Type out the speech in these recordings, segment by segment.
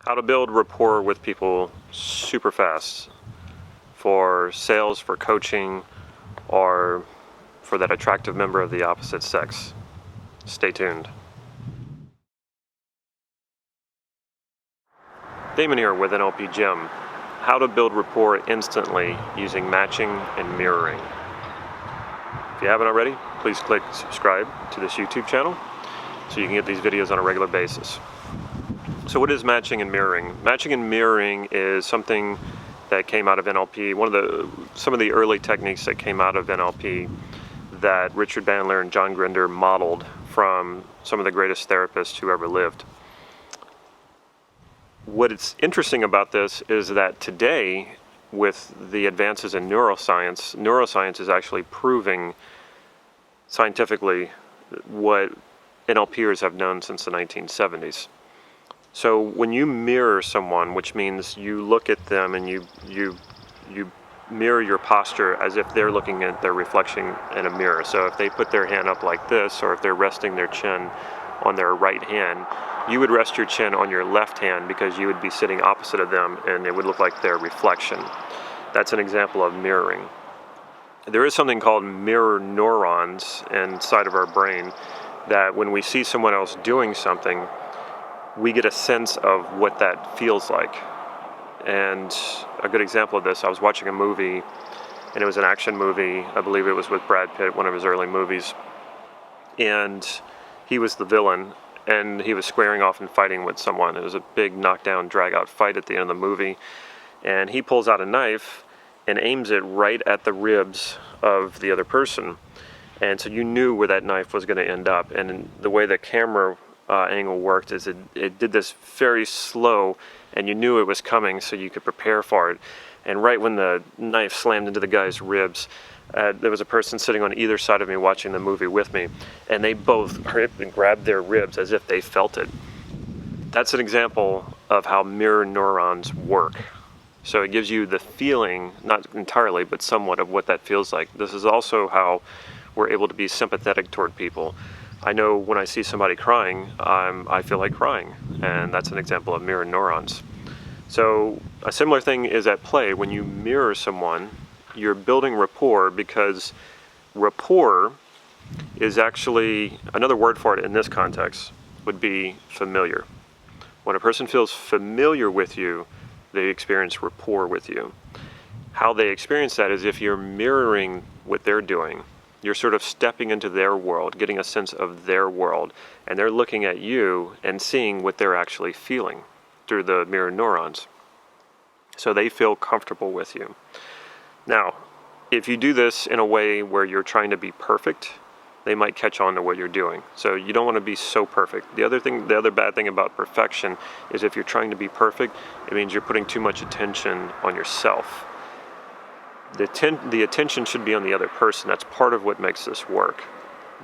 How to build rapport with people super fast for sales, for coaching, or for that attractive member of the opposite sex. Stay tuned. Damon here with NLP Gym. How to build rapport instantly using matching and mirroring. If you haven't already, please click subscribe to this YouTube channel so you can get these videos on a regular basis. So what is matching and mirroring? Matching and mirroring is something that came out of NLP, some of the early techniques that came out of NLP that Richard Bandler and John Grinder modeled from some of the greatest therapists who ever lived. What is interesting about this is that today, with the advances in neuroscience is actually proving scientifically what NLPers have known since the 1970s. So when you mirror someone, which means you look at them and you mirror your posture as if they're looking at their reflection in a mirror. So if they put their hand up like this, or if they're resting their chin on their right hand, you would rest your chin on your left hand because you would be sitting opposite of them and it would look like their reflection. That's an example of mirroring. There is something called mirror neurons inside of our brain that when we see someone else doing something, we get a sense of what that feels like. And a good example of this, I was watching a movie, and it was an action movie. I believe it was with Brad Pitt, one of his early movies. And he was the villain, and he was squaring off and fighting with someone. It was a big knockdown, drag-out fight at the end of the movie. And he pulls out a knife and aims it right at the ribs of the other person. And so you knew where that knife was going to end up. And the way the camera angle worked is it did this very slow, and you knew it was coming so you could prepare for it. And right when the knife slammed into the guy's ribs, there was a person sitting on either side of me watching the movie with me, and they both gripped and grabbed their ribs as if they felt it. That's an example of how mirror neurons work. So it gives you the feeling, not entirely, but somewhat, of what that feels like. This is also how we're able to be sympathetic toward people. I know when I see somebody crying, I feel like crying, and that's an example of mirror neurons. So a similar thing is at play. When you mirror someone, you're building rapport, because rapport is actually, another word for it in this context would be familiar. When a person feels familiar with you, they experience rapport with you. How they experience that is if you're mirroring what they're doing. You're sort of stepping into their world, getting a sense of their world, and they're looking at you and seeing what they're actually feeling through the mirror neurons. So they feel comfortable with you. Now, if you do this in a way where you're trying to be perfect, they might catch on to what you're doing. So you don't want to be so perfect. The other bad thing about perfection is if you're trying to be perfect, it means you're putting too much attention on yourself. The attention should be on the other person. That's part of what makes this work.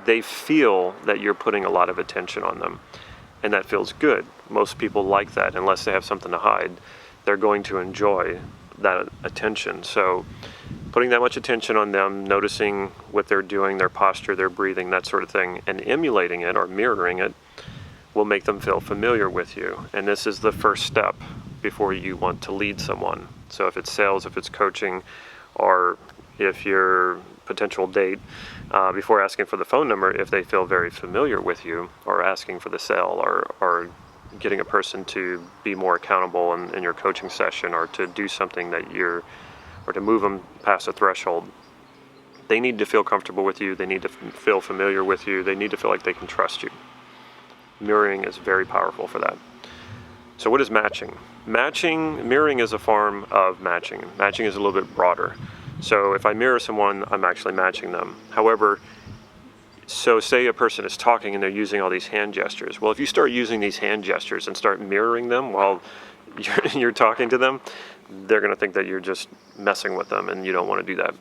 They feel that you're putting a lot of attention on them, and that feels good. Most people like that. Unless they have something to hide, they're going to enjoy that attention. So putting that much attention on them, noticing what they're doing, their posture, their breathing, that sort of thing, and emulating it or mirroring it will make them feel familiar with you. And this is the first step before you want to lead someone. So if it's sales, if it's coaching, or if you're a potential date, before asking for the phone number, if they feel very familiar with you, or asking for the sale, or getting a person to be more accountable in your coaching session, or to do something or to move them past a threshold, they need to feel comfortable with you, they need to feel familiar with you, they need to feel like they can trust you. Mirroring is very powerful for that. So what is matching? Mirroring is a form of matching. Matching is a little bit broader. So if I mirror someone, I'm actually matching them. However, so say a person is talking and they're using all these hand gestures. Well, if you start using these hand gestures and start mirroring them while you're talking to them, they're going to think that you're just messing with them, and you don't want to do that.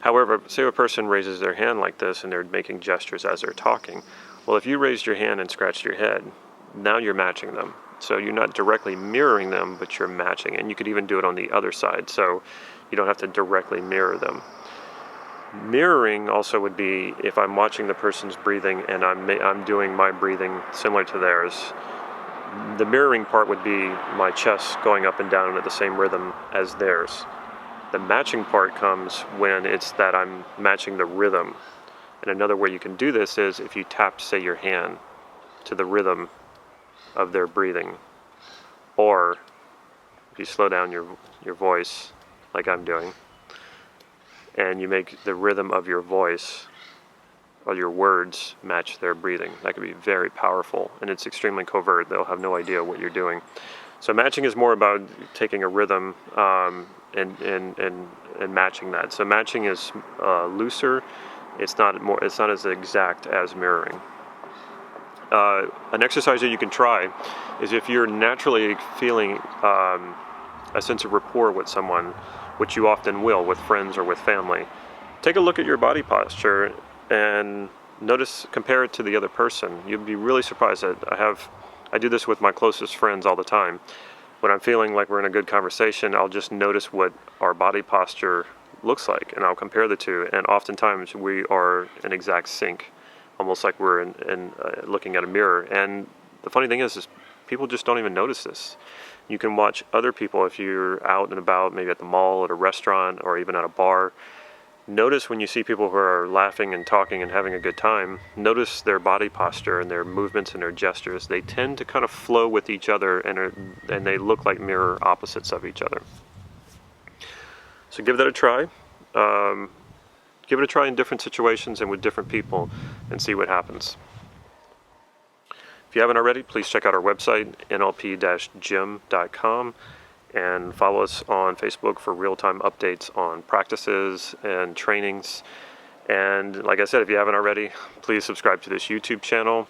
However, say a person raises their hand like this and they're making gestures as they're talking. Well, if you raised your hand and scratched your head, now you're matching them. So you're not directly mirroring them, but you're matching. And you could even do it on the other side, so you don't have to directly mirror them. Mirroring also would be if I'm watching the person's breathing and I'm doing my breathing similar to theirs. The mirroring part would be my chest going up and down at the same rhythm as theirs. The matching part comes when it's that I'm matching the rhythm. And another way you can do this is if you tap, say, your hand to the rhythm of their breathing. Or if you slow down your voice, like I'm doing, and you make the rhythm of your voice or your words match their breathing. That can be very powerful, and it's extremely covert. They'll have no idea what you're doing. So matching is more about taking a rhythm and matching that. So matching is looser. It's not as exact as mirroring. An exercise that you can try is if you're naturally feeling a sense of rapport with someone, which you often will with friends or with family. Take a look at your body posture and compare it to the other person. You'd be really surprised that I do this with my closest friends all the time. When I'm feeling like we're in a good conversation, I'll just notice what our body posture looks like, and I'll compare the two, and oftentimes we are in exact sync, almost like we're looking at a mirror. And the funny thing is people just don't even notice this. You can watch other people if you're out and about, maybe at the mall, at a restaurant, or even at a bar. Notice when you see people who are laughing and talking and having a good time, notice their body posture and their movements and their gestures. They tend to kind of flow with each other, and they look like mirror opposites of each other. So give that a try. Give it a try in different situations and with different people and see what happens. If you haven't already, please check out our website, nlp-gym.com, and follow us on Facebook for real-time updates on practices and trainings. And like I said, if you haven't already, please subscribe to this YouTube channel.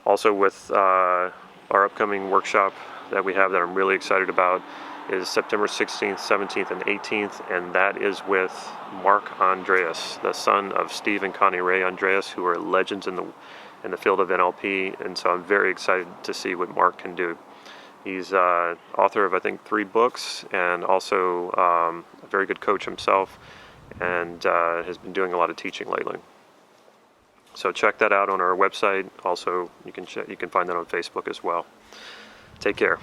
Also with our upcoming workshop that we have that I'm really excited about is September 16th, 17th, and 18th, and that is with Mark Andreas, the son of Steve and Connie Ray Andreas, who are legends in the field of NLP, and so I'm very excited to see what Mark can do. He's author of, I think, 3 books, and also a very good coach himself, and has been doing a lot of teaching lately. So check that out on our website. Also, you can find that on Facebook as well. Take care.